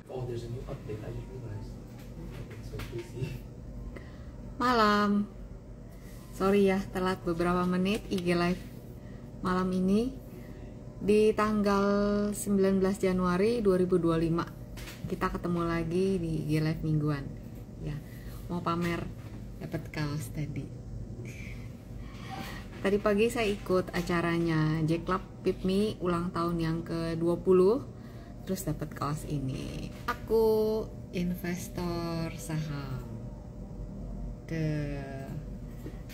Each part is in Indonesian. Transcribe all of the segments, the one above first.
Oh, there's a new update. I just realized. It's so busy. Malam. Sorry ya, telat beberapa menit IG Live malam ini di tanggal 19 Januari 2025. Kita ketemu lagi di IG Live mingguan. Ya, mau pamer dapat kaos tadi. Tadi pagi saya ikut acaranya Jack Club Pip Me ulang tahun yang ke-20. Terus dapat kaos ini. Aku investor saham.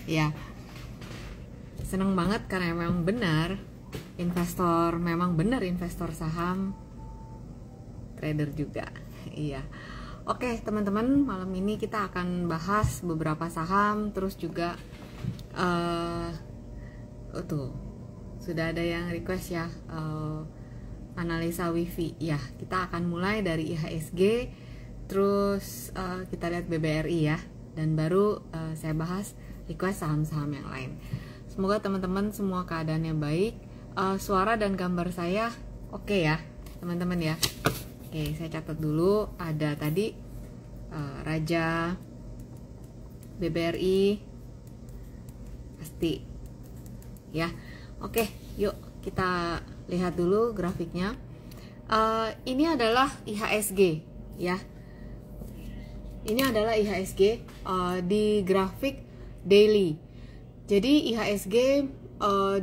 Ya, seneng banget karena memang benar investor saham, trader juga. Iya. Oke teman-teman, malam ini kita akan bahas beberapa saham, terus juga tuh sudah ada yang request ya, analisa wifi. Ya, kita akan mulai dari IHSG, terus kita lihat BBRI ya, dan baru saya bahas request saham-saham yang lain. Semoga teman-teman semua keadaannya baik. Suara dan gambar saya oke ya teman-teman ya. Oke, saya catat dulu. Ada tadi Raja, BBRI pasti ya. Oke, yuk kita lihat dulu grafiknya. Ini adalah IHSG ya. Ini adalah IHSG di grafik daily. Jadi IHSG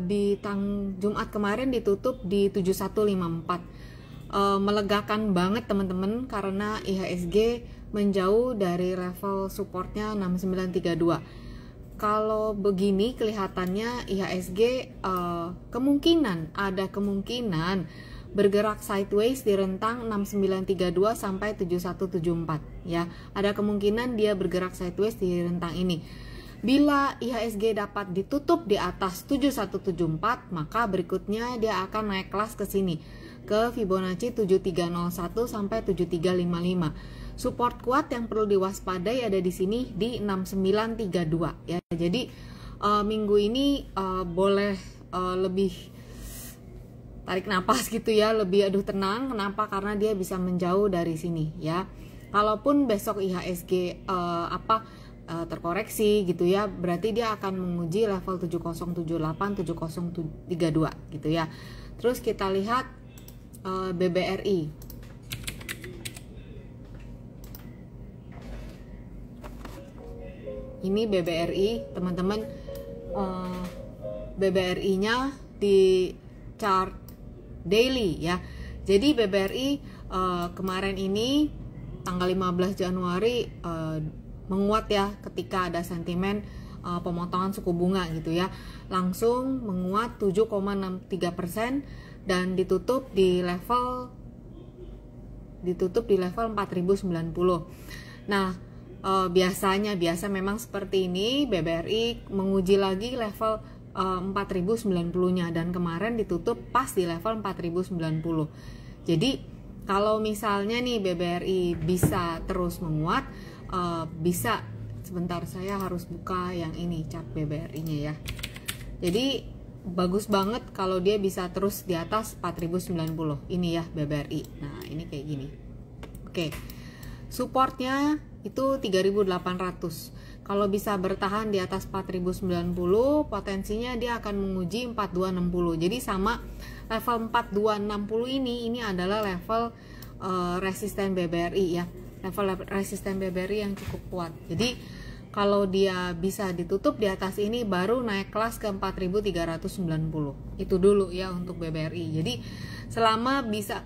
di Jumat kemarin ditutup di 7154. Melegakan banget teman-teman karena IHSG menjauh dari level supportnya 6932. Kalau begini kelihatannya IHSG ada kemungkinan bergerak sideways di rentang 6932 sampai 7174 ya. Ada kemungkinan dia bergerak sideways di rentang ini. Bila IHSG dapat ditutup di atas 7174, maka berikutnya dia akan naik kelas ke sini ke Fibonacci 7301 sampai 7355. Support kuat yang perlu diwaspadai ada di sini di 6932 ya. Jadi minggu ini boleh lebih tarik napas gitu ya, lebih tenang. Kenapa? Karena dia bisa menjauh dari sini ya. Kalaupun besok IHSG terkoreksi gitu ya, berarti dia akan menguji level 7078 7032 gitu ya. Terus kita lihat BBRI. Ini BBRI teman-teman. BBRI nya di chart daily ya. Jadi BBRI kemarin ini tanggal 15 Januari menguat ya ketika ada sentimen pemotongan suku bunga gitu ya. Langsung menguat 7,63% dan ditutup di level 4090. Nah, biasa memang seperti ini BBRI menguji lagi level 4090-nya dan kemarin ditutup pas di level 4090. Jadi kalau misalnya nih BBRI bisa terus menguat, bisa sebentar, saya harus buka yang ini chart BBRI-nya ya. Jadi bagus banget kalau dia bisa terus di atas 4090. Ini ya BBRI. Nah, ini kayak gini. Oke. Supportnya itu 3800. Kalau bisa bertahan di atas 4090, potensinya dia akan menguji 4260. Jadi sama level 4260 ini adalah level resisten BBRI ya. Level resisten BBRI yang cukup kuat. Jadi kalau dia bisa ditutup di atas ini baru naik kelas ke 4390. Itu dulu ya untuk BBRI. Jadi selama bisa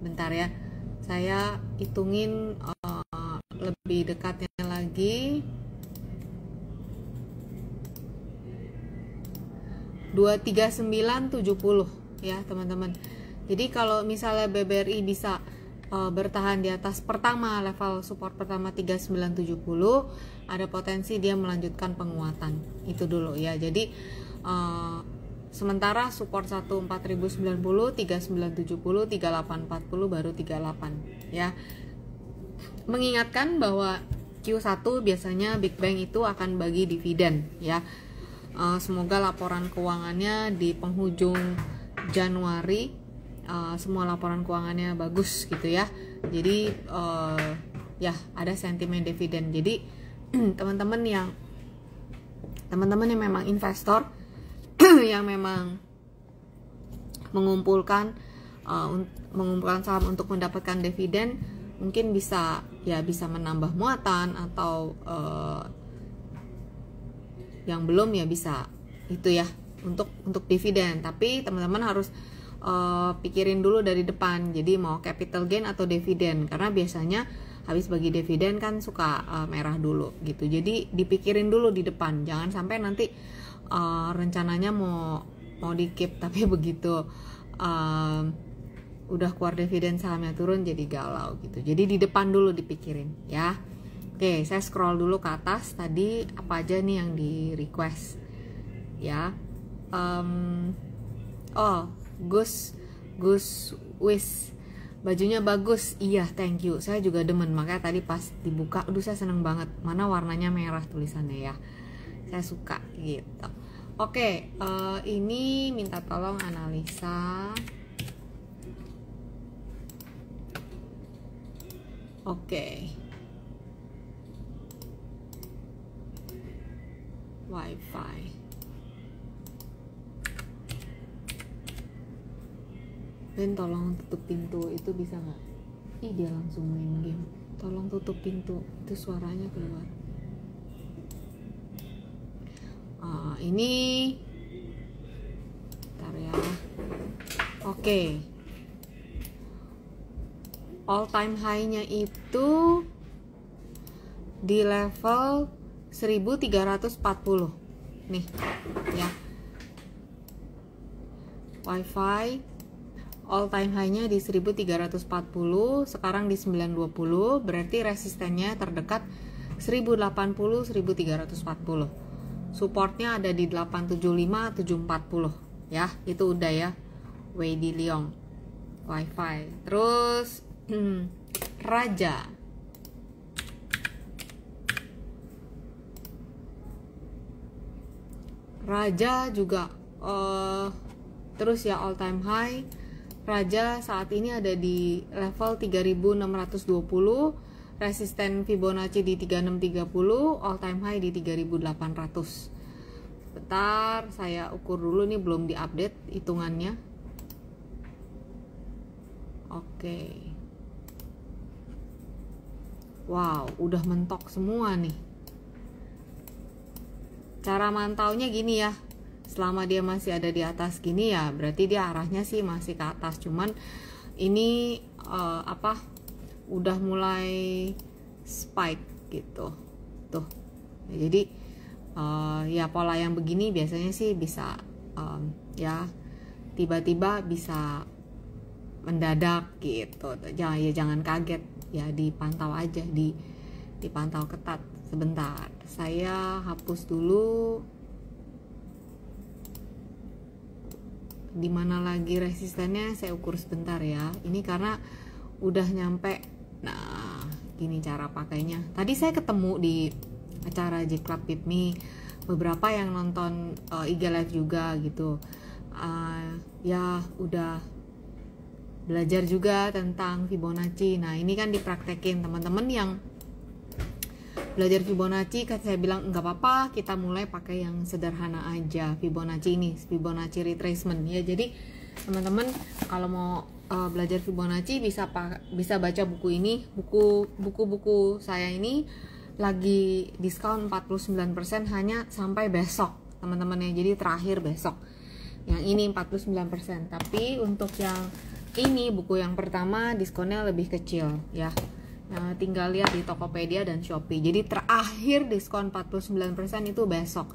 bentar ya. Saya hitungin lebih dekatnya lagi. 23970 ya, teman-teman. Jadi kalau misalnya BBRI bisa bertahan di atas pertama level support pertama 3970, ada potensi dia melanjutkan penguatan. Itu dulu ya. Jadi sementara support 1 4090, 3970, 3840 baru 38 ya. Mengingatkan bahwa Q1 biasanya Big Bang itu akan bagi dividen ya. Semoga laporan keuangannya di penghujung Januari semua laporan keuangannya bagus gitu ya. Jadi ya ada sentimen dividen. Jadi teman-teman yang memang investor yang memang mengumpulkan saham untuk mendapatkan dividen, mungkin bisa menambah muatan, atau yang belum ya bisa itu ya untuk dividen. Tapi teman-teman harus pikirin dulu dari depan, jadi mau capital gain atau dividen, karena biasanya habis bagi dividen kan suka merah dulu gitu. Jadi dipikirin dulu di depan, jangan sampai nanti rencananya mau di keep tapi begitu udah keluar dividen sahamnya turun jadi galau gitu. Jadi di depan dulu dipikirin ya. Oke, saya scroll dulu ke atas, tadi apa aja nih yang di request ya. Gus Wis, bajunya bagus. Iya, thank you. Saya juga demen, makanya tadi pas dibuka, aduh saya seneng banget. Mana warnanya merah tulisannya ya. Saya suka gitu. Oke, ini minta tolong analisa. Oke. Wifi. Ben, tolong tutup pintu, itu bisa nggak? Ih, dia langsung main game. Tolong tutup pintu, itu suaranya keluar. Ini bentar ya. Oke. All time high-nya itu di level 1340 nih ya. Wifi all time high-nya di 1340, sekarang di 920, berarti resistennya terdekat 1080, 1340. Supportnya ada di 875, 740 ya, itu udah ya. Wei Di Leong Wifi. Terus Raja juga terus ya all time high. Raja saat ini ada di level 3620, resisten Fibonacci di 3630, all time high di 3800. Bentar, saya ukur dulu nih, belum diupdate hitungannya. Oke. Wow, udah mentok semua nih. Cara mantaunya gini ya. Selama dia masih ada di atas gini ya, berarti dia arahnya sih masih ke atas. Cuman ini udah mulai spike gitu. Tuh. Jadi ya pola yang begini biasanya sih bisa ya tiba-tiba bisa mendadak gitu. Jangan kaget ya, dipantau aja, dipantau ketat. Sebentar, saya hapus dulu. Di mana lagi resistennya saya ukur sebentar ya. Ini karena udah nyampe. Nah, gini cara pakainya. Tadi saya ketemu di acara J Club With Me, beberapa yang nonton IG Live juga gitu. Ya udah belajar juga tentang Fibonacci. Nah, ini kan dipraktekin teman-teman yang belajar Fibonacci, kan saya bilang nggak apa-apa, kita mulai pakai yang sederhana aja. Fibonacci ini, Fibonacci retracement ya. Jadi teman-teman kalau mau belajar Fibonacci bisa baca buku ini. Buku saya ini lagi diskon 49% hanya sampai besok teman-teman ya. Jadi terakhir besok. Yang ini 49%. Tapi untuk yang ini, buku yang pertama, diskonnya lebih kecil ya. Nah, tinggal lihat di Tokopedia dan Shopee. Jadi terakhir diskon 49% itu besok.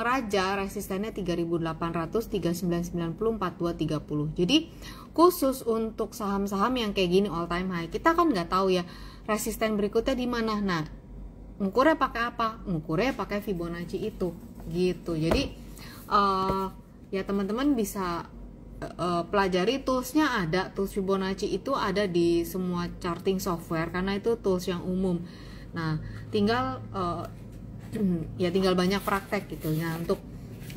Raja resistennya 3800, 3990, 4230. Jadi khusus untuk saham-saham yang kayak gini all time high, kita kan nggak tahu ya resisten berikutnya di mana. Nah, ngukurnya pakai apa? Ngukurnya pakai Fibonacci itu gitu. Jadi ya teman-teman bisa pelajari toolsnya. Ada tools Fibonacci itu ada di semua charting software karena itu tools yang umum. Nah, tinggal tinggal banyak praktek gitu ya. Untuk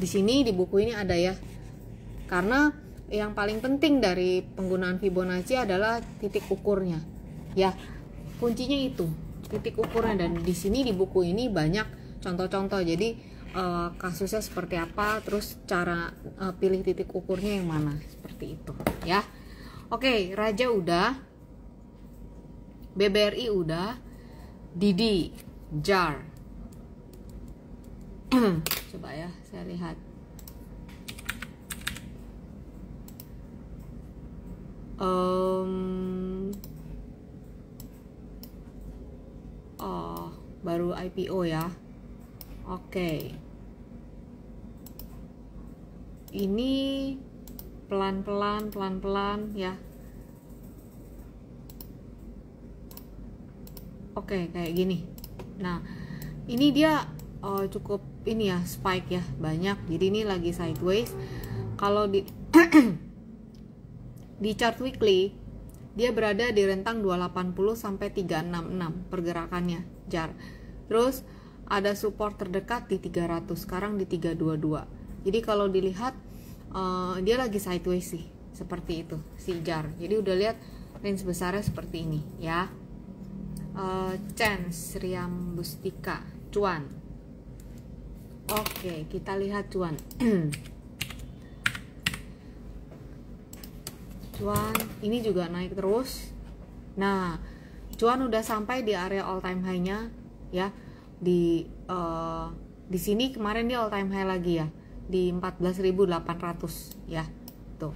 di sini di buku ini ada ya. Karena yang paling penting dari penggunaan Fibonacci adalah titik ukurnya. Ya, kuncinya itu titik ukurnya, dan di sini di buku ini banyak contoh-contoh. Jadi kasusnya seperti apa, terus cara pilih titik ukurnya yang mana, seperti itu ya. Oke, Raja udah, BBRI udah, Didi, JAR. Coba ya, saya lihat. Oh, baru IPO ya. Oke. Ini pelan-pelan ya. Oke, kayak gini. Nah, ini dia cukup ini ya, spike ya, banyak. Jadi ini lagi sideways. Kalau di di chart weekly dia berada di rentang 280 sampai 366 pergerakannya, JAR. Terus ada support terdekat di 300, sekarang di 322. Jadi kalau dilihat dia lagi sideways sih, seperti itu si JAR. Jadi udah lihat range besarnya seperti ini ya. Chance, Riam Bustika, cuan. Oke, kita lihat cuan. Cuan ini juga naik terus. Nah, cuan udah sampai di area all time high-nya ya. Di sini kemarin dia all time high lagi ya, di 14.800 ya. Tuh.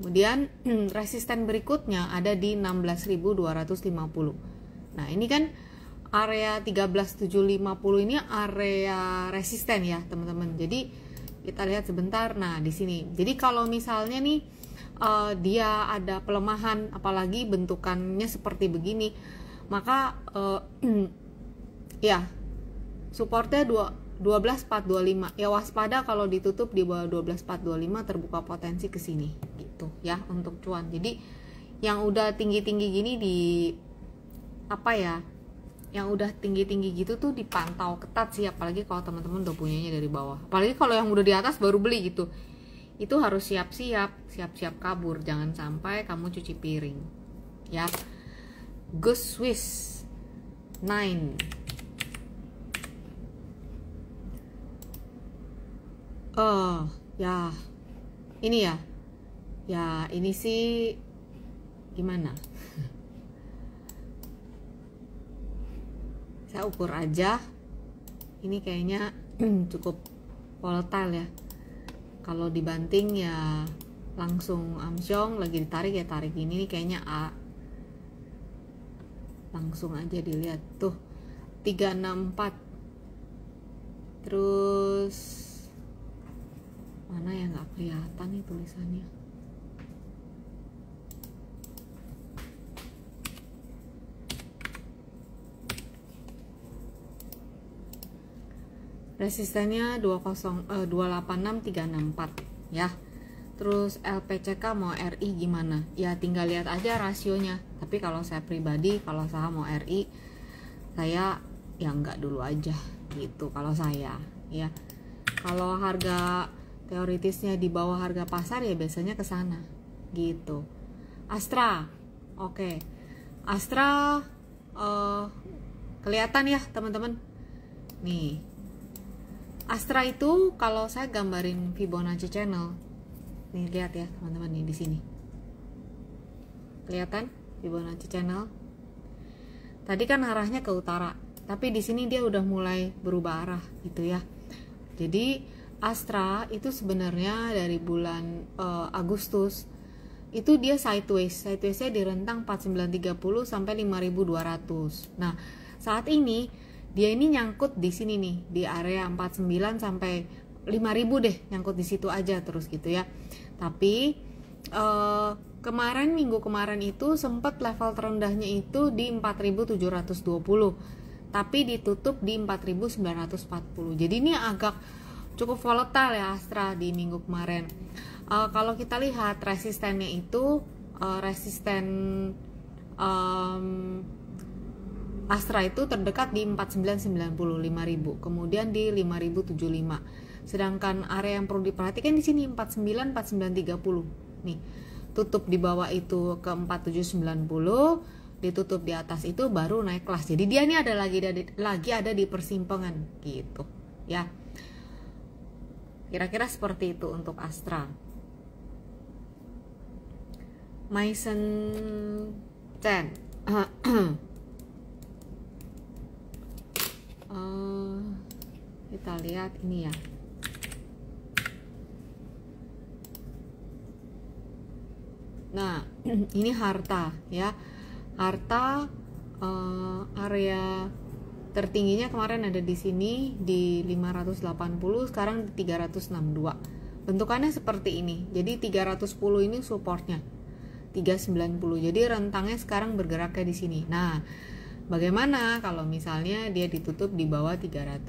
Kemudian resisten berikutnya ada di 16.250. Nah, ini kan area 13.750 ini area resisten ya, teman-teman. Jadi kita lihat sebentar. Nah, di sini. Jadi kalau misalnya nih dia ada pelemahan, apalagi bentukannya seperti begini, maka ya supportnya 12.425 ya, waspada kalau ditutup di bawah 12.425, terbuka potensi ke sini gitu ya untuk cuan. Jadi yang udah tinggi-tinggi gini di apa ya, yang udah tinggi-tinggi gitu tuh dipantau ketat sih, apalagi kalau teman-teman udah punyanya dari bawah. Apalagi kalau yang udah di atas baru beli gitu, itu harus siap-siap kabur, jangan sampai kamu cuci piring ya. Gus Swiss 9. Ya ini ya ini sih gimana, saya ukur aja, ini kayaknya cukup volatile ya. Kalau dibanting ya langsung amsyong, lagi ditarik ya tarik ini, kayaknya A. Langsung aja dilihat tuh 364. Terus mana ya, nggak kelihatan nih tulisannya. Resistennya 286.364 ya. Terus LPCK mau RI gimana? Ya tinggal lihat aja rasionya. Tapi kalau saya pribadi, kalau saham mau RI, saya ya enggak dulu aja gitu kalau saya ya. Kalau harga teoritisnya di bawah harga pasar ya biasanya ke sana gitu. Astra. Oke. Astra kelihatan ya, teman-teman. Nih. Astra itu kalau saya gambarin Fibonacci channel, nih lihat ya teman-teman, nih di sini kelihatan Fibonacci channel. Tadi kan arahnya ke utara, tapi di sini dia udah mulai berubah arah gitu ya. Jadi Astra itu sebenarnya dari bulan Agustus itu dia sidewaysnya di rentang 4930 sampai 5200. Nah saat ini dia ini nyangkut di sini nih, di area 49 sampai 5000 deh, nyangkut di situ aja terus gitu ya. Tapi minggu kemarin itu sempat level terendahnya itu di 4720, tapi ditutup di 4940. Jadi ini agak cukup volatile ya Astra di minggu kemarin. Kalau kita lihat resistennya itu resisten Astra itu terdekat di 4990, 5000, kemudian di 5075. Sedangkan area yang perlu diperhatikan di sini 49 49.30. Nih, tutup di bawah itu ke 47.90, ditutup di atas itu baru naik kelas. Jadi dia ini ada lagi ada di persimpangan gitu ya. Kira-kira seperti itu untuk Astra. Maison Chen. Kita lihat ini ya. Nah, ini harta ya. Harta area tertingginya kemarin ada di sini di 580, sekarang di 362. Bentukannya seperti ini. Jadi 310 ini supportnya. 390. Jadi rentangnya sekarang bergeraknya di sini. Nah, bagaimana kalau misalnya dia ditutup di bawah 300?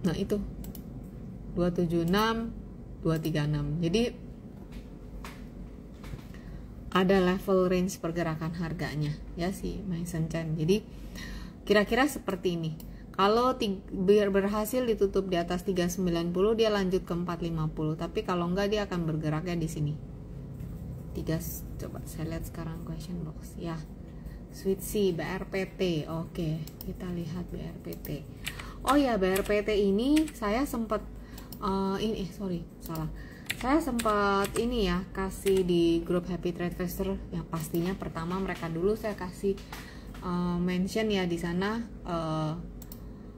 Nah, itu 276, 236. Jadi ada level range pergerakan harganya ya si Maison Chen. Jadi kira-kira seperti ini. Kalau berhasil ditutup di atas 390, dia lanjut ke 450. Tapi kalau enggak, dia akan bergeraknya di sini. Coba saya lihat sekarang question box ya. Sweet C, BRPT. Oke, kita lihat BRPT. Oh ya, BRPT ini saya sempat saya sempat ini ya kasih di grup Happy Trade Investor. Yang pastinya pertama mereka dulu saya kasih mention ya di sana.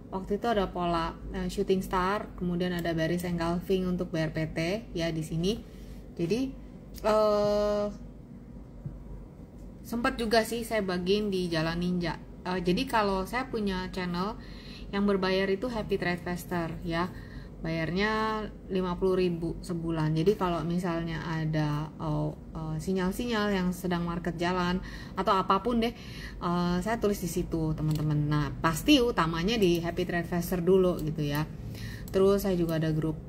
Waktu itu ada pola shooting star, kemudian ada bearish engulfing untuk BRPT ya di sini. Jadi sempat juga sih saya bagiin di Jalan Ninja. Jadi kalau saya punya channel yang berbayar itu Happy Trade Investor ya, bayarnya 50.000 sebulan. Jadi kalau misalnya ada sinyal-sinyal yang sedang market jalan atau apapun deh, saya tulis di situ teman-teman. Nah, pasti utamanya di Happy Trade Investor dulu gitu ya. Terus saya juga ada grup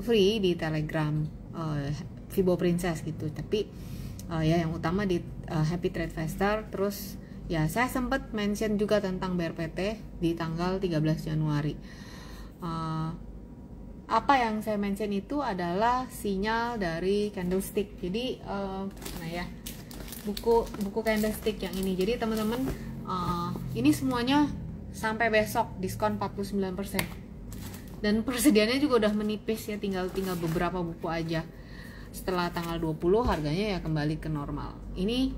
free di Telegram, Fibo Princess gitu. Tapi ya yang utama di Happy Trade Investor. Terus ya saya sempat mention juga tentang BRPT di tanggal 13 Januari. Apa yang saya mention itu adalah sinyal dari candlestick. Jadi nah ya, buku candlestick yang ini. Jadi teman-teman, ini semuanya sampai besok diskon 49%. Dan persediaannya juga udah menipis ya, tinggal beberapa buku aja. Setelah tanggal 20 harganya ya kembali ke normal. Ini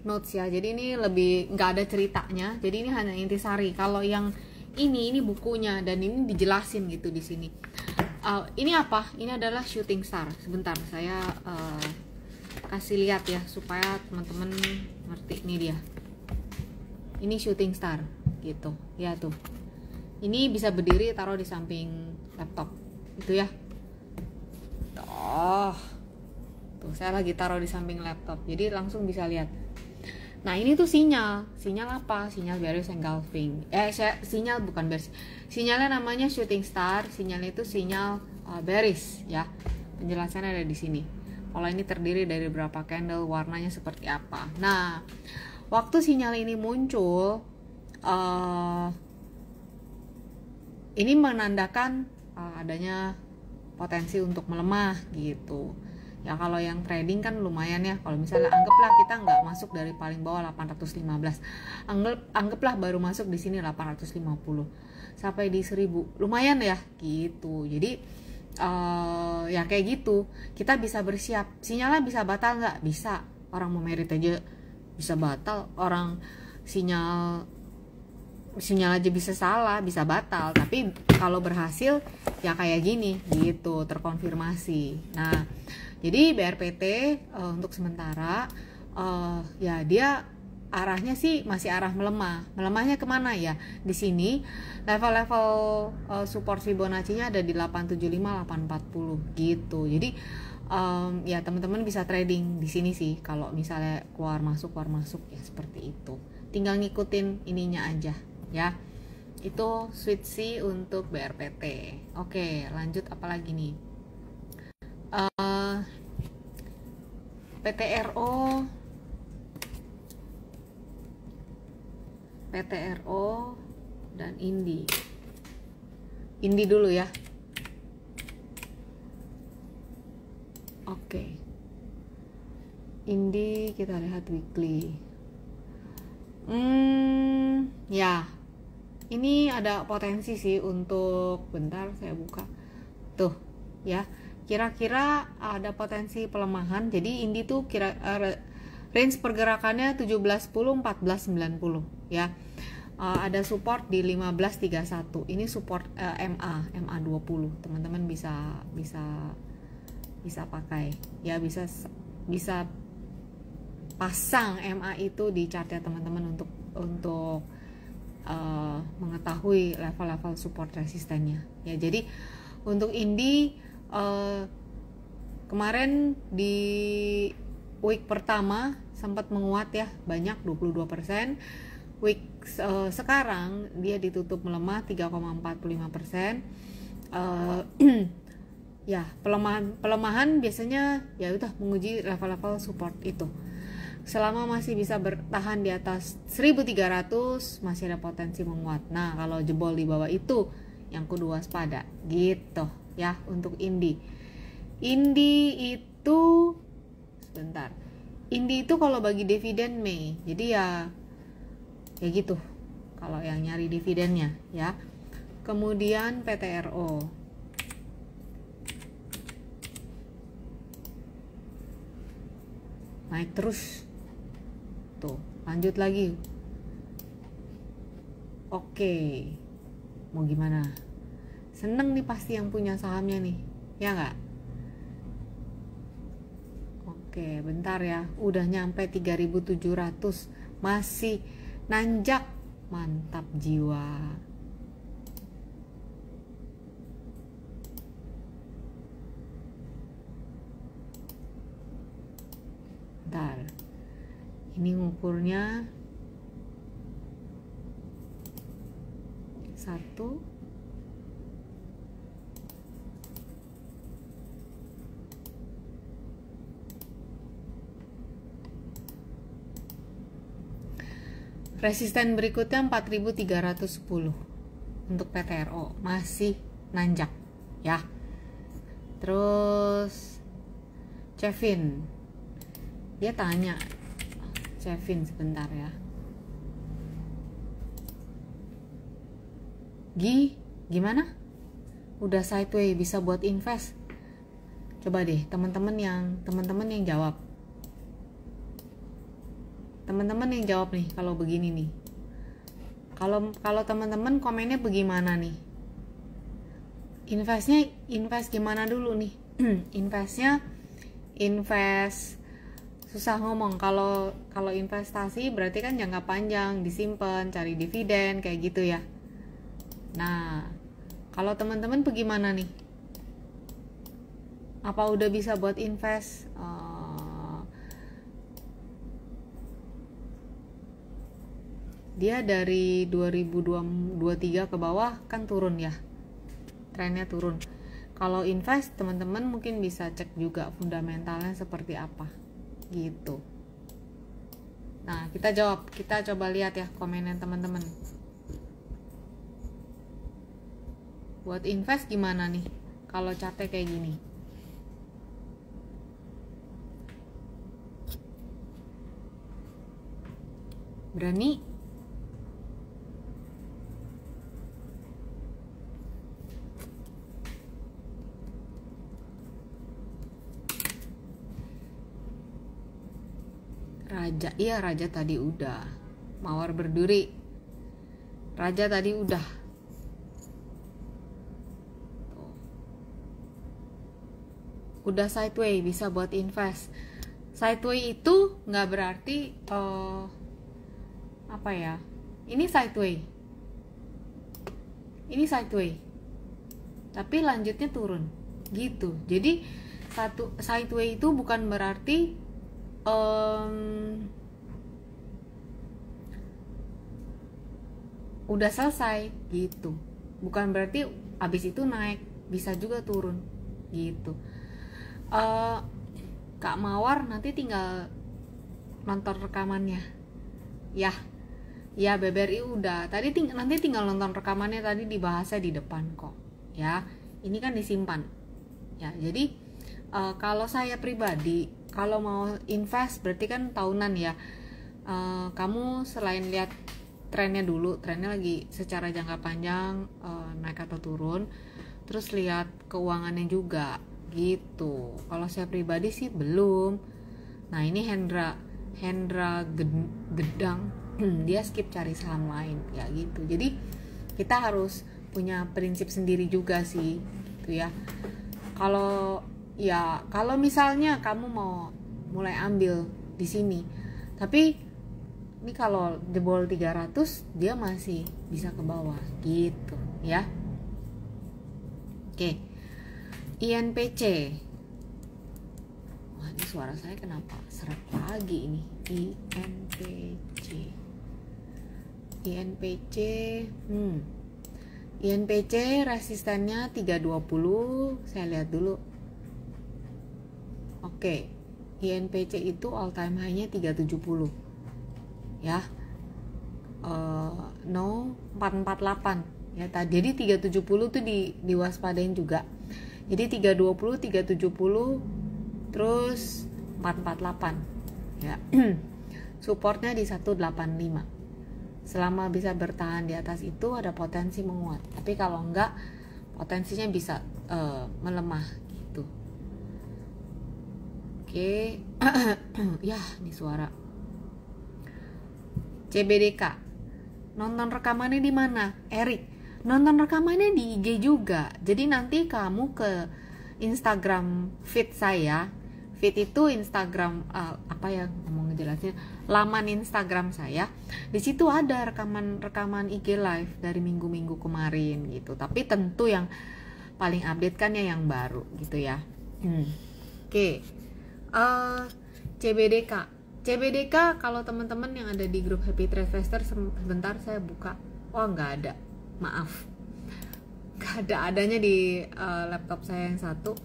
notes ya, jadi ini lebih nggak ada ceritanya, jadi ini hanya intisari. Kalau yang ini bukunya dan ini dijelasin gitu di sini. Ini apa? Ini adalah shooting star. Sebentar saya kasih lihat ya supaya teman-teman ngerti. Ini dia. Ini shooting star gitu ya tuh. Ini bisa berdiri, taruh di samping laptop itu ya. Tuh saya lagi taruh di samping laptop, jadi langsung bisa lihat. Nah, ini tuh sinyal apa? Sinyal bearish engulfing. Sinyal bukan bearish. Sinyalnya namanya shooting star. Sinyalnya itu sinyal bearish ya. Penjelasannya ada di sini. Pola ini terdiri dari berapa candle, warnanya seperti apa. Nah, waktu sinyal ini muncul, ini menandakan adanya potensi untuk melemah gitu. Ya kalau yang trading kan lumayan ya. Kalau misalnya anggaplah kita nggak masuk dari paling bawah 815, anggaplah baru masuk di sini 850 sampai di 1000, lumayan ya gitu. Jadi ya kayak gitu, kita bisa bersiap. Sinyalnya bisa batal nggak? Bisa. Orang mau merit aja bisa batal. Orang sinyal aja bisa salah, bisa batal. Tapi kalau berhasil ya kayak gini gitu, terkonfirmasi. Nah, jadi BRPT untuk sementara ya dia arahnya sih masih arah melemah. Melemahnya kemana ya? Di sini level-level support Fibonacci-nya ada di 875, 840 gitu. Jadi ya teman-teman bisa trading di sini sih. Kalau misalnya keluar masuk ya seperti itu. Tinggal ngikutin ininya aja ya. Itu Sweet C untuk BRPT. Oke, lanjut apa lagi nih? PTRO dan Indi. Indi dulu ya. Oke. Indi kita lihat weekly. Ya. Ini ada potensi sih untuk, bentar saya buka. Tuh, ya. Kira-kira ada potensi pelemahan. Jadi Indi tuh range pergerakannya 17.10 14.90 ya. Ada support di 15.31. Ini support MA 20. Teman-teman bisa pakai ya, bisa pasang MA itu di chartnya teman-teman untuk mengetahui level-level support resistennya ya. Jadi untuk Indi kemarin di week pertama sempat menguat ya, banyak 22%. Week sekarang dia ditutup melemah 3,45%. Ya, pelemahan biasanya ya udah menguji level-level support itu. Selama masih bisa bertahan di atas 1300 masih ada potensi menguat. Nah, kalau jebol di bawah itu yang kudu waspada gitu ya untuk Indi. Indi itu sebentar. Indi itu kalau bagi dividen Mei. Jadi ya gitu. Kalau yang nyari dividennya ya. Kemudian PTRO. Naik terus. Tuh, lanjut lagi. Oke. Mau gimana? Seneng nih pasti yang punya sahamnya nih. Ya nggak? Oke, bentar ya. Udah nyampe 3.700. Masih nanjak. Mantap jiwa. Bentar. Ini ngukurnya 1. Resisten berikutnya 4.310 untuk PTRO, masih nanjak ya. Terus Cevin, dia tanya, Cevin sebentar ya. Gimana? Udah sideway bisa buat invest? Coba deh teman-teman yang jawab. Teman-teman yang jawab nih kalau begini nih. Kalau teman-teman komennya bagaimana nih? Invest gimana dulu nih? Invest susah ngomong. Kalau investasi berarti kan jangka panjang, disimpan, cari dividen kayak gitu ya. Nah, kalau teman-teman bagaimana nih? Apa udah bisa buat invest? Dia dari 2023 ke bawah kan turun ya, trennya turun. Kalau invest teman-teman mungkin bisa cek juga fundamentalnya seperti apa gitu. Nah, kita coba lihat ya komenan teman-teman. Buat invest gimana nih kalau chartnya kayak gini? Berani? Raja tadi udah. Mawar berduri. Raja tadi udah. Udah sideway bisa buat invest. Sideway itu nggak berarti apa ya? Ini sideway. Tapi lanjutnya turun. Gitu. Jadi satu sideway itu bukan berarti udah selesai gitu, bukan berarti abis itu naik, bisa juga turun gitu. Kak Mawar nanti tinggal nonton rekamannya ya, Ya, BBRI udah. Nanti tinggal nonton rekamannya, tadi dibahasnya di depan kok. Ya, ini kan disimpan. Ya, jadi kalau saya pribadi, kalau mau invest berarti kan tahunan ya. Kamu selain lihat trennya dulu, trennya lagi secara jangka panjang naik atau turun, terus lihat keuangannya juga gitu. Kalau saya pribadi sih belum. Nah, ini Hendra Gedang, dia skip cari saham lain ya gitu. Jadi kita harus punya prinsip sendiri juga sih gitu ya. Kalau misalnya kamu mau mulai ambil di sini, tapi ini kalau jebol 300 dia masih bisa ke bawah gitu ya. Oke. INPC. Wah, ini suara saya kenapa seret lagi ini. INPC resistennya 320. Saya lihat dulu. Oke. INPC itu all time high-nya 370. Ya. 448 ya. Jadi 370 tuh diwaspadain juga. Jadi 320, 370 terus 448 ya. Supportnya di 185. Selama bisa bertahan di atas itu ada potensi menguat, tapi kalau enggak potensinya bisa melemah gitu. Oke. Ya, ini suara. CBDK. Nonton rekamannya di mana? Erik. Nonton rekamannya di IG juga. Jadi nanti kamu ke Instagram feed saya. Feed itu Instagram apa ya ngomong ngejelasnya, laman Instagram saya. Di situ ada rekaman IG live dari minggu-minggu kemarin gitu. Tapi tentu yang paling update kan ya yang baru gitu ya. Oke. CBDK kalau teman-teman yang ada di grup Happy Trader sebentar saya buka. Oh, nggak ada. Maaf. Nggak ada, adanya di laptop saya yang satu.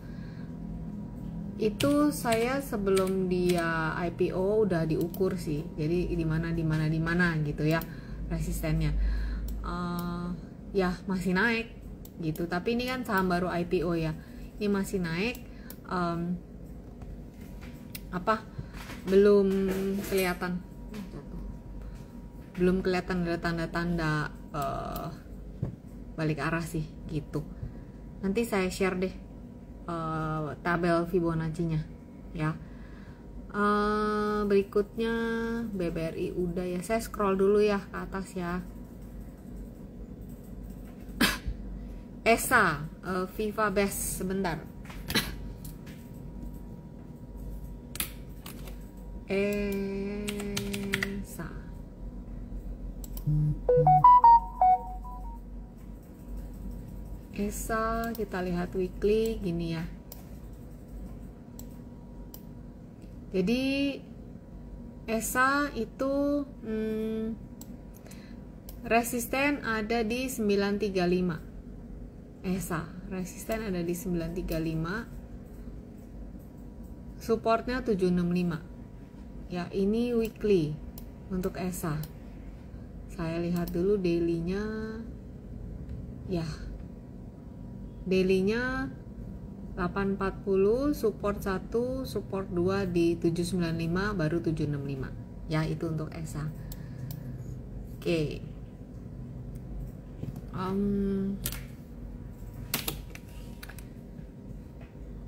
Itu saya sebelum dia IPO udah diukur sih. Jadi di mana gitu ya resistennya. Ya masih naik gitu. Tapi ini kan saham baru IPO ya. Ini masih naik. Belum kelihatan ada tanda-tanda balik arah sih gitu. Nanti saya share deh tabel Fibonacci-nya ya. Berikutnya BBRI udah ya. Saya scroll dulu ya ke atas ya. ESA Viva Best sebentar. ESA kita lihat weekly gini ya. Jadi ESA itu resisten ada di 935. ESA resisten ada di 935, supportnya 765 ya. Ini weekly untuk ESA. Saya lihat dulu daily-nya ya. Daily-nya 840, support 1, support 2 di 795, baru 765 ya. Itu untuk ESA. Oke.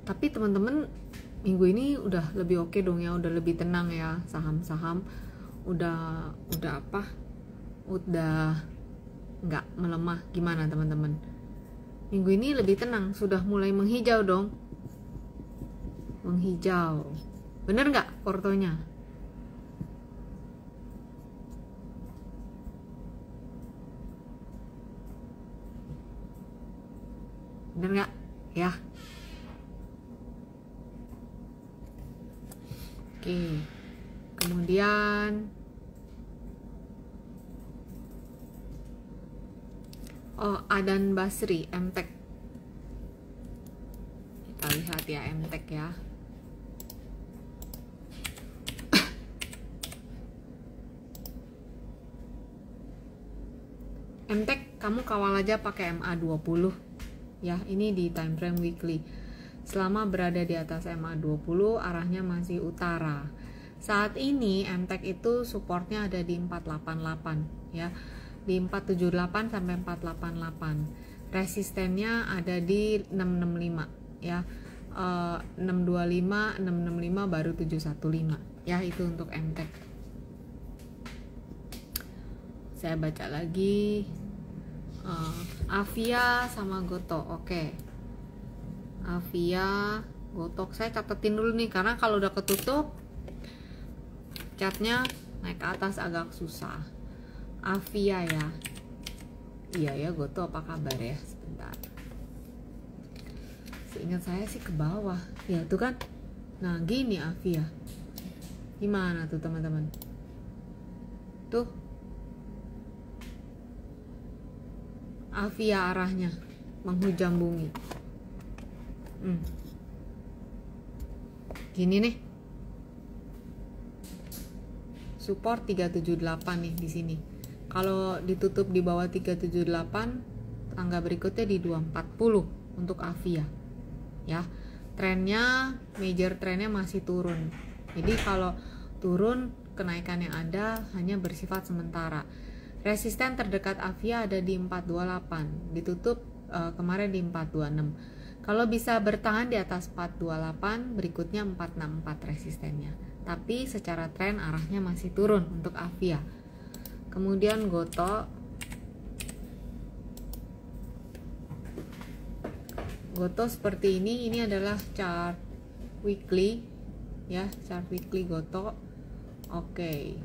Tapi teman-teman minggu ini udah lebih oke dong ya, udah lebih tenang ya. Saham-saham udah nggak melemah. Gimana teman-teman? Minggu ini lebih tenang, sudah mulai menghijau dong. Menghijau. Bener nggak portonya? Bener nggak? Ya. Oke. Kemudian Adan Basri, MTEK. Kita lihat ya MTEK ya. MTEK kamu kawal aja pakai MA20 ya. Ini di time frame weekly. Selama berada di atas MA20 arahnya masih utara. Saat ini MTEK itu supportnya ada di 488 ya. Di 478 sampai 488. Resistennya ada di 665 ya. 625, 665 baru 715 ya. Itu untuk MTEK. Saya baca lagi. Avia sama Goto. Oke. Avia, Gotok saya catetin dulu nih, karena kalau udah ketutup catnya naik ke atas agak susah. Avia ya. Iya ya, Goto apa kabar ya? Sebentar. Seingat saya sih ke bawah. Ya tuh kan. Nah, gini Avia. Gimana tuh teman-teman? Tuh. Avia arahnya menghujam bumi. Gini nih. Support 378 nih di sini. Kalau ditutup di bawah 378, tangga berikutnya di 240 untuk Avia. Ya. Trennya, major trennya masih turun. Jadi kalau turun, kenaikan yang ada hanya bersifat sementara. Resisten terdekat Avia ada di 428, ditutup kemarin di 426. Kalau bisa bertahan di atas 428, berikutnya 464 resistennya. Tapi secara tren arahnya masih turun untuk Avia. Kemudian Goto. Goto seperti ini adalah chart weekly ya, chart weekly Goto. Oke.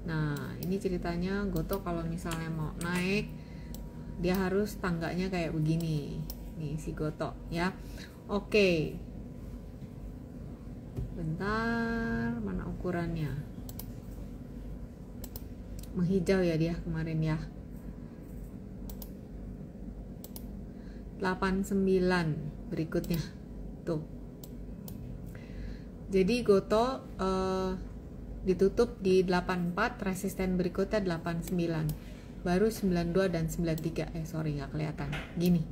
Nah, ini ceritanya Goto kalau misalnya mau naik, dia harus tangganya kayak begini. Nih si Goto ya. Oke. Bentar, mana ukurannya? Menghijau ya dia kemarin ya. 89 berikutnya. Tuh. Jadi Goto ditutup di 84, resisten berikutnya 89, baru 92 dan 93. Sorry nggak kelihatan. Gini,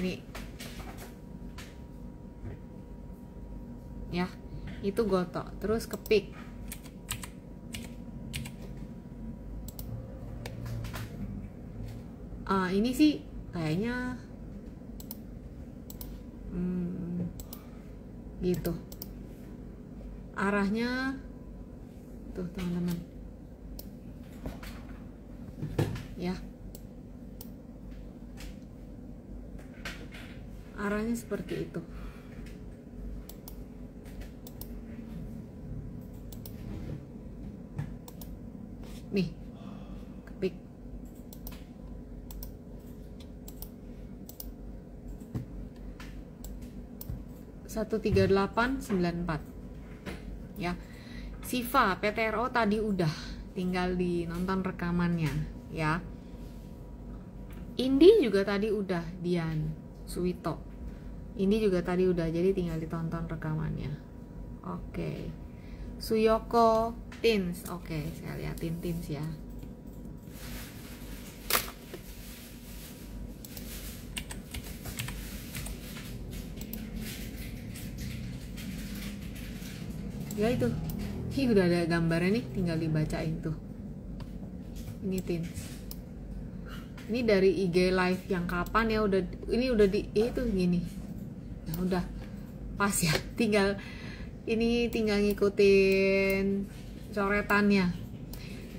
ini ya, itu Goto. Terus ke peak. Ini sih kayaknya gitu arahnya tuh teman-teman ya, arahnya seperti itu. Nih kepik 13894 ya. Siva PTRO tadi udah, tinggal di nonton rekamannya ya. Indi juga tadi udah, Dian Suwito Indi juga tadi udah, jadi tinggal ditonton rekamannya. Oke. Suyoko Tins. Oke, saya liatin Tins ya. Ya itu. Ini udah ada gambarnya nih, tinggal dibacain tuh. Ini Tins. Ini dari IG live yang kapan ya, udah ini udah di itu gini. Nah, udah pas ya. Tinggal ngikutin coretannya.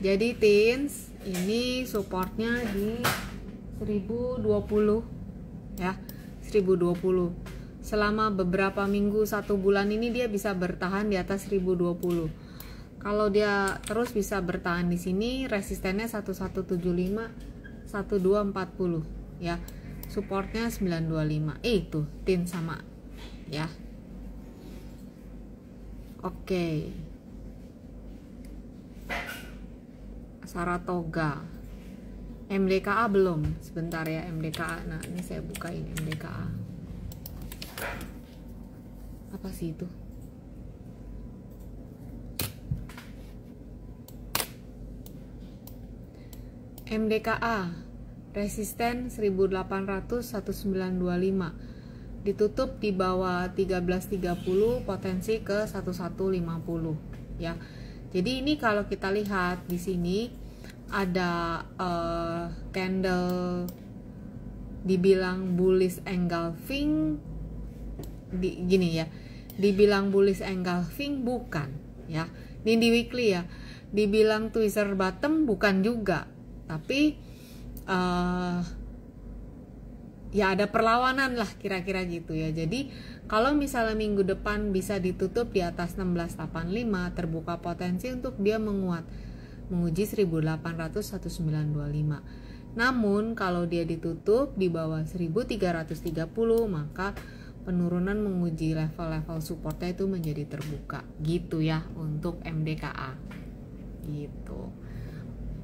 Jadi Tins ini supportnya di 1020 ya, 1020. Selama beberapa minggu 1 bulan ini dia bisa bertahan di atas 1020. Kalau dia terus bisa bertahan di sini, resistennya 1175, 1240 ya. Supportnya 925. Itu Tin sama ya. Oke. Saratoga. MDKA belum. Sebentar ya MDKA. Nah, ini saya bukain MDKA. Apa sih itu? MDKA resisten 1800 1925, ditutup di bawah 1330, potensi ke 1150 ya. Jadi ini kalau kita lihat di sini ada candle dibilang bullish engulfing gini ya. Dibilang bullish engulfing bukan ya. Ini di weekly ya. Dibilang tweezer bottom bukan juga. Tapi ya ada perlawanan lah kira-kira gitu ya. Jadi kalau misalnya minggu depan bisa ditutup di atas 1685, terbuka potensi untuk dia menguat menguji 1800 1925. Namun kalau dia ditutup di bawah 1330, maka penurunan menguji level-level supportnya itu menjadi terbuka gitu ya untuk MDKA gitu.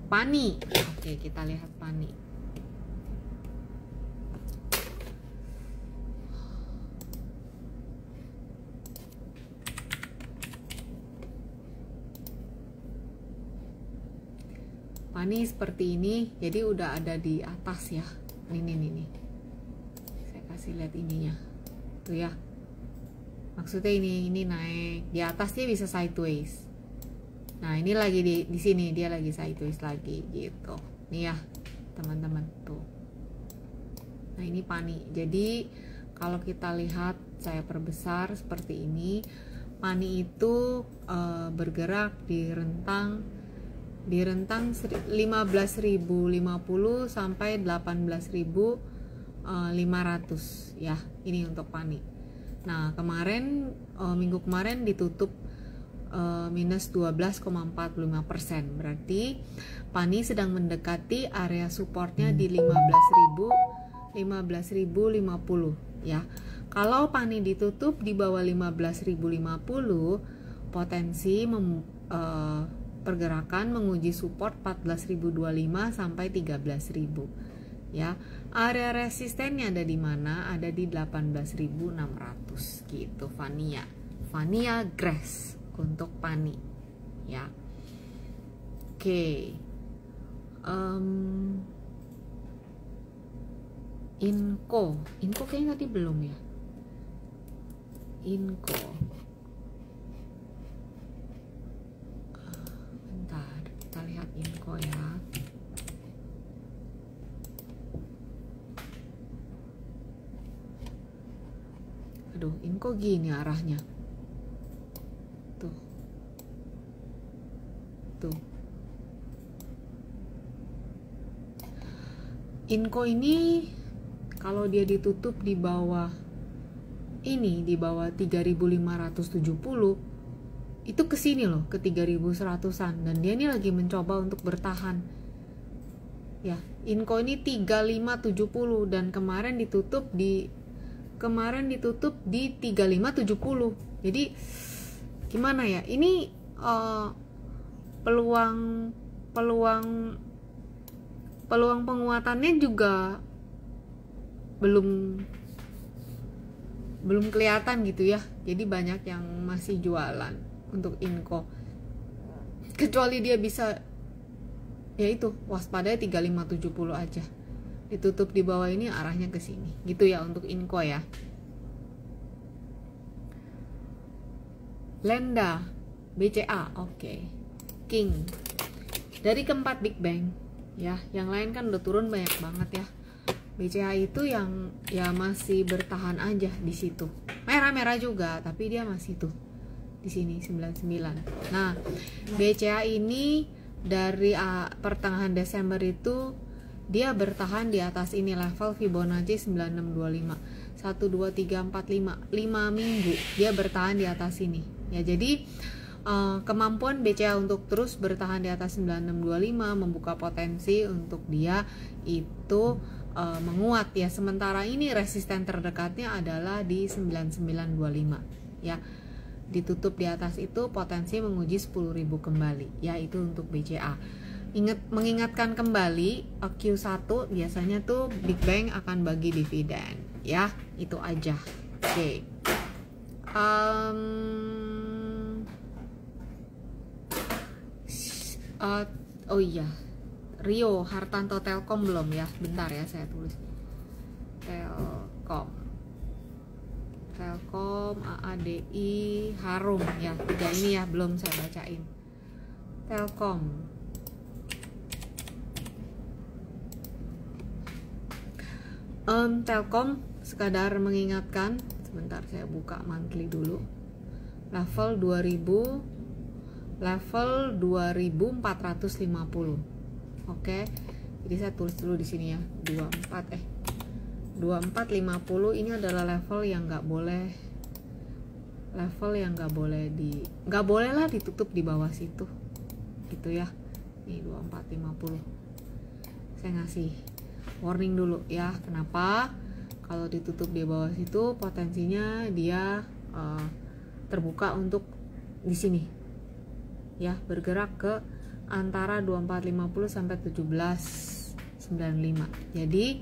Pani, oke kita lihat Pani. Pani seperti ini, jadi udah ada di atas ya. Ini. Saya kasih lihat ininya, tuh ya. Maksudnya ini naik di atas, dia bisa sideways. Nah ini lagi di sini dia lagi sideways lagi gitu. Nih ya teman-teman tuh. Nah ini Pani. Jadi kalau kita lihat, saya perbesar seperti ini. Pani itu bergerak di rentang 15.050 sampai 18.500 ya. Ini untuk Pani. Nah kemarin minggu kemarin ditutup minus 12,45%. Berarti Pani sedang mendekati area supportnya di 15.050 ya. Kalau Pani ditutup di bawah 15.050, potensi pergerakan menguji support 14.025 sampai 13.000 ya. Area resistennya ada di mana? Ada di 18.600 gitu. Vanilla Grass untuk Pani ya. Oke. Inco kayaknya tadi belum ya. Inco bentar, kita lihat Inco ya. Aduh, Inco gini arahnya. Tuh. Inco ini kalau dia ditutup di bawah 3.570 itu kesini loh, ke 3.100-an, dan dia ini lagi mencoba untuk bertahan ya. Inco ini 3.570 dan kemarin ditutup di 3.570. Jadi gimana ya, ini peluang penguatannya juga belum kelihatan gitu ya. Jadi banyak yang masih jualan untuk Inco, kecuali dia bisa ya itu waspadanya 3.570 aja. Ditutup di bawah ini arahnya ke sini gitu ya untuk Inco ya. Lenda BCA, oke. King dari keempat Big Bang ya, yang lain kan udah turun banyak banget ya. BCA itu yang ya masih bertahan aja di situ. Merah-merah juga, tapi dia masih tuh di sini 99. Nah, BCA ini dari pertengahan Desember itu dia bertahan di atas ini level Fibonacci 9625. 1 2 3 4 5 minggu dia bertahan di atas ini. Ya, jadi kemampuan BCA untuk terus bertahan di atas 9625 membuka potensi untuk dia itu menguat ya. Sementara ini resisten terdekatnya adalah di 9925 ya. Ditutup di atas itu potensi menguji 10.000 kembali ya. Itu untuk BCA. Mengingatkan kembali Q1 biasanya tuh Big Bang akan bagi dividen ya. Itu aja. Oke. Oh iya, Rio Hartanto Telkom belum ya, bentar ya saya tulis. Telkom, AADI, Harum ya, tiga ini ya belum saya bacain. Telkom, Telkom sekadar mengingatkan, sebentar saya buka monthly dulu. Level 2000, level 2450. Oke. Jadi saya tulis dulu di sini ya, 2450 ini adalah level yang nggak boleh, nggak boleh lah ditutup di bawah situ gitu ya. Nih 2450 saya ngasih warning dulu ya, kenapa kalau ditutup di bawah situ potensinya dia terbuka untuk di sini ya, bergerak ke antara 2450 sampai 1795. Jadi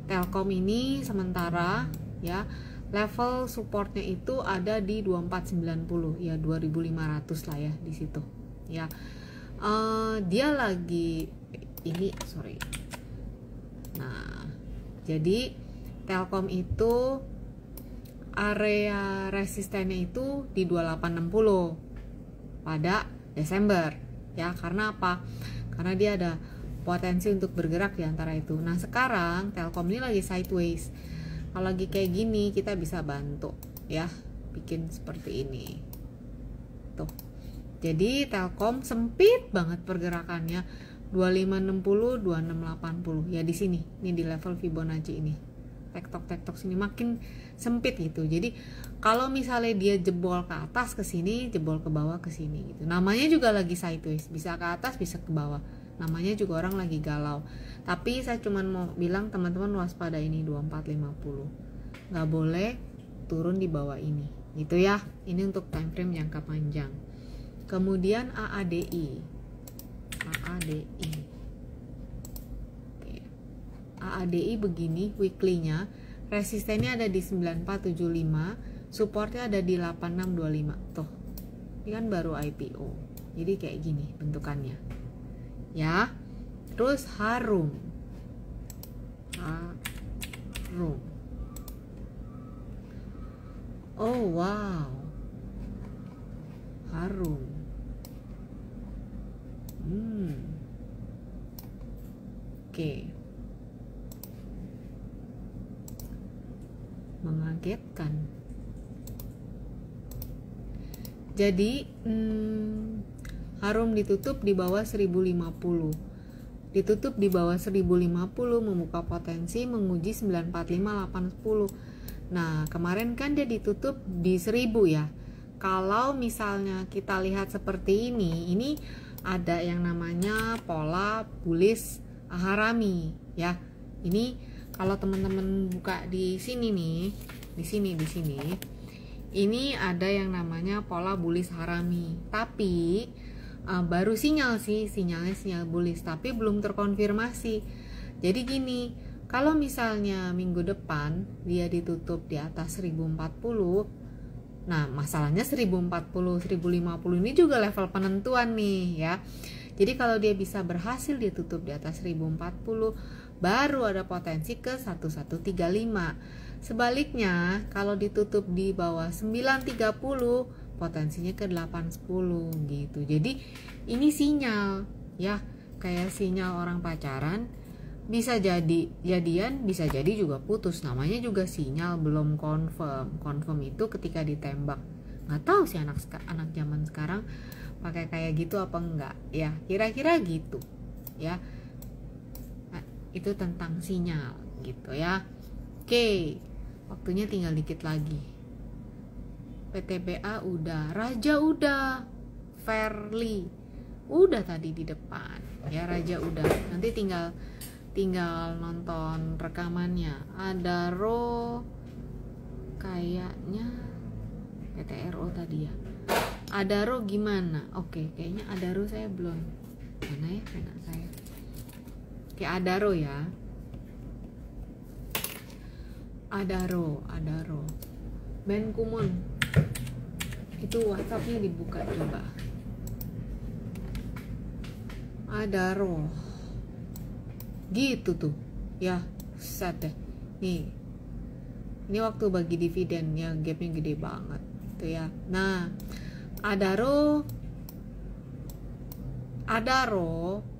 Telkom ini sementara ya level supportnya itu ada di 2490 ya, 2500 lah ya di situ ya. Dia lagi ini nah jadi Telkom itu area resistennya itu di 2860 pada Desember ya. Karena apa? Karena dia ada potensi untuk bergerak di antara itu. Nah sekarang Telkom ini lagi sideways. Kalau lagi kayak gini kita bisa bantu ya, bikin seperti ini tuh. Jadi Telkom sempit banget pergerakannya, 2560 2680 ya, di sini ini di level Fibonacci ini, tektok sini makin sempit gitu. Jadi kalau misalnya dia jebol ke atas ke sini, jebol ke bawah ke sini gitu, namanya juga lagi sideways, bisa ke atas bisa ke bawah, namanya juga orang lagi galau. Tapi saya cuman mau bilang teman-teman waspada ini 2450, nggak boleh turun di bawah ini gitu ya. Ini untuk time frame jangka panjang. Kemudian AADI AADI begini, weekly-nya resistennya ada di 9475, supportnya ada di 8625 tuh. Ini kan baru IPO, jadi kayak gini bentukannya ya. Terus Harum oh wow, Harum oke. Mengagetkan. Jadi Harum ditutup di bawah 1050. Ditutup di bawah 1050 membuka potensi menguji 945 810. Nah, kemarin kan dia ditutup di 1000 ya. Kalau misalnya kita lihat seperti ini ada yang namanya pola bullish harami ya. Ini kalau teman-teman buka di sini nih, di sini ini ada yang namanya pola bullish harami, tapi baru sinyalnya sinyal bullish, tapi belum terkonfirmasi. Jadi gini, kalau misalnya minggu depan dia ditutup di atas 1040, nah masalahnya 1040 1050 ini juga level penentuan nih ya. Jadi kalau dia bisa berhasil ditutup di atas 1040, baru ada potensi ke 1135. Sebaliknya kalau ditutup di bawah 930, potensinya ke 810 gitu. Jadi ini sinyal ya, kayak sinyal orang pacaran, bisa jadi jadian, bisa jadi juga putus, namanya juga sinyal belum confirm itu ketika ditembak. Nggak tahu sih anak zaman sekarang pakai kayak gitu apa enggak ya, kira-kira gitu ya. Nah, itu tentang sinyal gitu ya. Oke, waktunya tinggal dikit lagi. PTBA udah, Raja udah, Fairly udah tadi di depan ya, Raja udah. Nanti tinggal nonton rekamannya. Adaro kayaknya PTRO tadi ya. Adaro gimana? Oke, kayaknya Adaro saya belum. Mana ya pena saya? Oke, Adaro ya. Adaro. Ben Kumon. Itu WhatsAppnya dibuka coba. Adaro gitu tuh ya. Set deh nih, ini waktu bagi dividen ya, gapnya gede banget tuh ya. Nah Adaro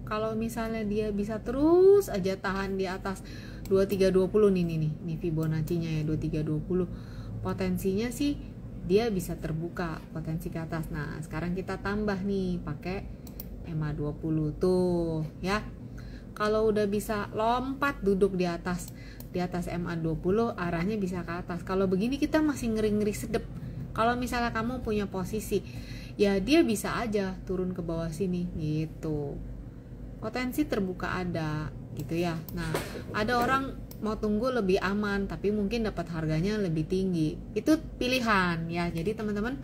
kalau misalnya dia bisa terus aja tahan di atas 2320 nih Fibonacci-nya ya, 2320, potensinya sih dia bisa terbuka potensi ke atas. Nah sekarang kita tambah nih pakai MA20 tuh ya. Kalau udah bisa lompat duduk di atas MA20, arahnya bisa ke atas. Kalau begini kita masih ngeri-ngeri sedep. Kalau misalnya kamu punya posisi, ya dia bisa aja turun ke bawah sini gitu. Potensi terbuka ada gitu ya. Nah ada orang mau tunggu lebih aman tapi mungkin dapat harganya lebih tinggi, itu pilihan ya. Jadi teman-teman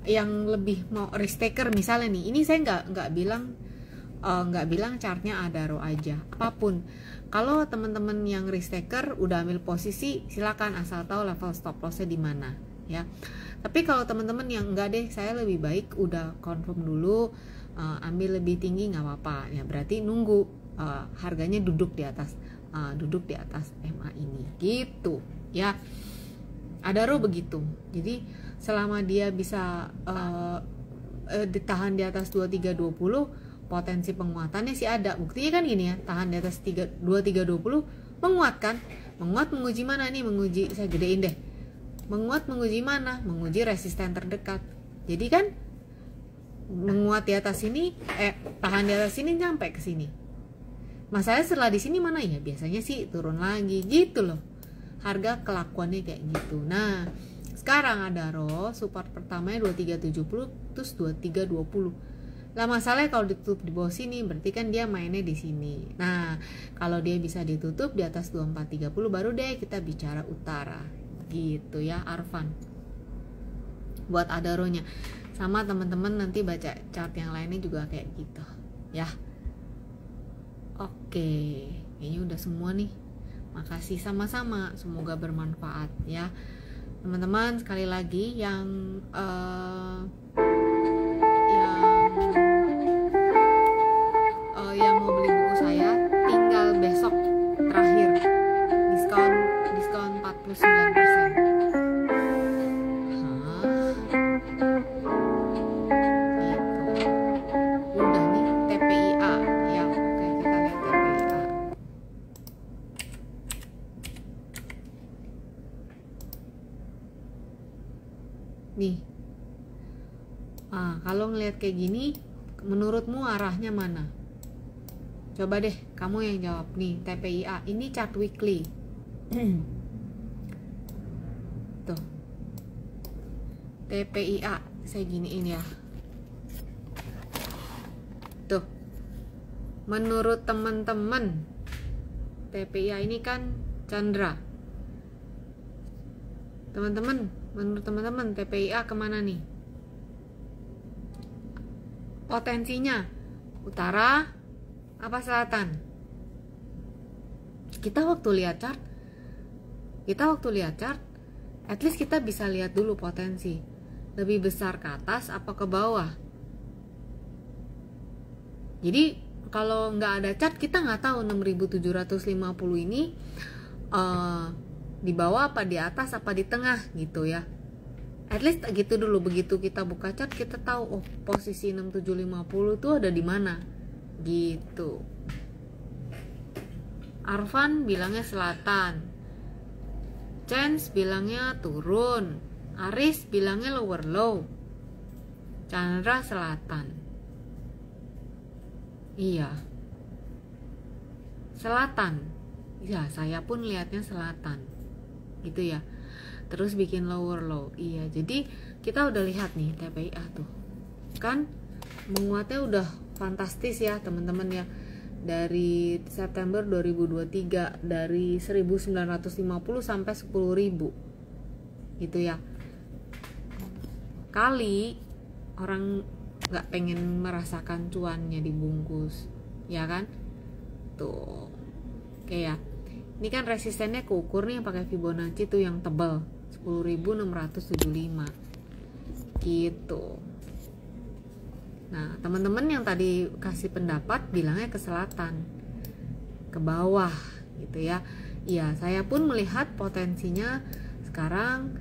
yang lebih mau risk taker misalnya nih, ini saya nggak bilang chartnya Adaro aja, apapun. Kalau teman-teman yang risk taker udah ambil posisi, silakan, asal tahu level stop lossnya di mana ya. Tapi kalau teman-teman yang enggak deh, saya lebih baik udah confirm dulu, ambil lebih tinggi nggak apa-apa ya, berarti nunggu harganya duduk di atas MA ini gitu ya. Adaro begitu. Jadi selama dia bisa ditahan di atas 2320, potensi penguatannya sih ada. Buktinya kan gini ya, tahan di atas 2320, menguat kan? Menguat menguji mana nih? Menguji, saya gedein deh. Menguat menguji mana? Menguji resisten terdekat. Jadi kan menguat di atas sini, tahan di atas sini sampai ke sini. Masalahnya setelah di sini mana ya? Biasanya sih turun lagi gitu loh. Harga kelakuannya kayak gitu. Nah, sekarang Adaro support pertamanya 2370 terus 2320. Lah masalahnya kalau ditutup di bawah sini berarti kan dia mainnya di sini. Nah, kalau dia bisa ditutup di atas 2430 baru deh kita bicara utara. Gitu ya, Arfan. Buat Adaronya. Sama teman-teman nanti baca chart yang lainnya juga kayak gitu, ya. Oke, kayaknya udah semua nih. Makasih sama-sama, semoga bermanfaat ya. Teman-teman sekali lagi yang mau beli buku saya, tinggal besok terakhir diskon 49%. Udah nih TPIA ya. Oke, kita lihat TPIA. Nih. Kalau ngelihat kayak gini, menurutmu arahnya mana? Coba deh kamu yang jawab nih. TPIA ini chart weekly. Tuh. TPIA saya giniin ya. Tuh. Menurut teman-teman, TPIA ini kan Chandra. Teman-teman, menurut teman-teman TPIA kemana nih? Potensinya utara apa selatan? Kita waktu lihat chart, at least kita bisa lihat dulu potensi lebih besar ke atas apa ke bawah. Jadi kalau nggak ada chart kita nggak tahu 6750 ini di bawah apa di atas apa di tengah gitu ya. At least gitu dulu, begitu kita buka chart kita tahu posisi 6750 tuh ada di mana gitu. Arfan bilangnya selatan, Chance bilangnya turun, Aris bilangnya lower low, Chandra selatan. Iya, selatan ya, saya pun lihatnya selatan gitu ya. Terus bikin lower low. Iya, jadi kita udah lihat nih TPIA tuh kan menguatnya udah fantastis ya teman-teman ya. Dari September 2023 dari 1950 sampai 10.000 gitu ya. Kali orang nggak pengen merasakan cuannya dibungkus ya kan tuh. Oke ya, ini kan resistennya keukur nih pakai Fibonacci tuh yang tebal 10.675 gitu. Nah teman-teman yang tadi kasih pendapat bilangnya ke selatan, ke bawah gitu ya. Iya, saya pun melihat potensinya sekarang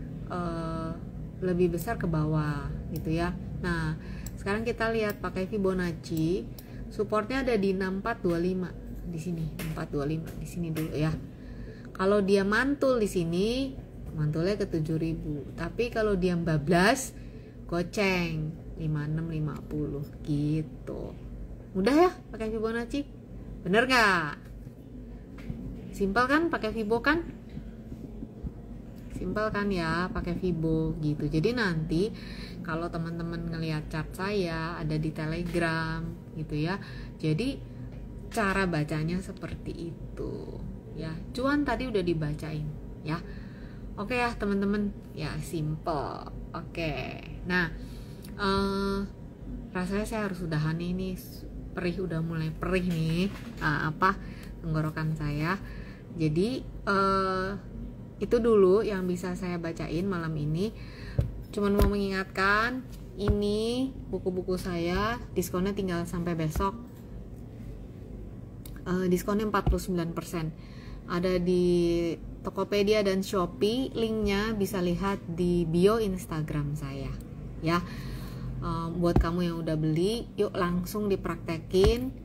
lebih besar ke bawah gitu ya. Nah, sekarang kita lihat pakai Fibonacci, supportnya ada di 6425 di sini, 425 di sini dulu ya. Kalau dia mantul di sini, mantulnya ke 7000. Tapi kalau dia bablas, goceng 5650 gitu. Mudah ya pakai Fibonacci? Bener gak? Simpel kan pakai Fibo kan? Simpel kan ya pakai Fibo gitu. Jadi nanti kalau teman-teman ngelihat chart saya ada di Telegram gitu ya. Jadi cara bacanya seperti itu ya. Cuan tadi udah dibacain ya. Oke ya teman-teman, ya simple. Oke. Nah, rasanya saya harus udahan ini, perih udah mulai perih nih tenggorokan saya. Jadi itu dulu yang bisa saya bacain malam ini. Cuman mau mengingatkan, ini buku-buku saya diskonnya tinggal sampai besok. Diskonnya 49%. Ada di Tokopedia dan Shopee. Linknya bisa lihat di bio Instagram saya ya. Buat kamu yang udah beli, yuk langsung dipraktekin.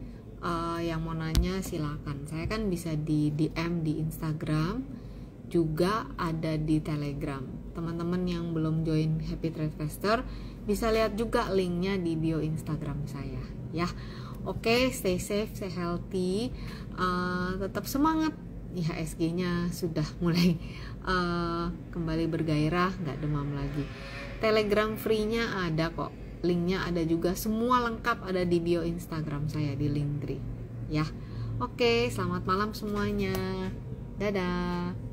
Yang mau nanya silakan. Saya kan bisa di DM di Instagram, juga ada di Telegram. Teman-teman yang belum join Happy Trade Investor bisa lihat juga linknya di bio Instagram saya ya. Oke, stay safe, stay healthy, tetap semangat. IHSG-nya sudah mulai kembali bergairah, nggak demam lagi. Telegram free-nya ada kok, linknya ada juga, semua lengkap ada di bio Instagram saya di Linktree ya. Oke, selamat malam semuanya, dadah.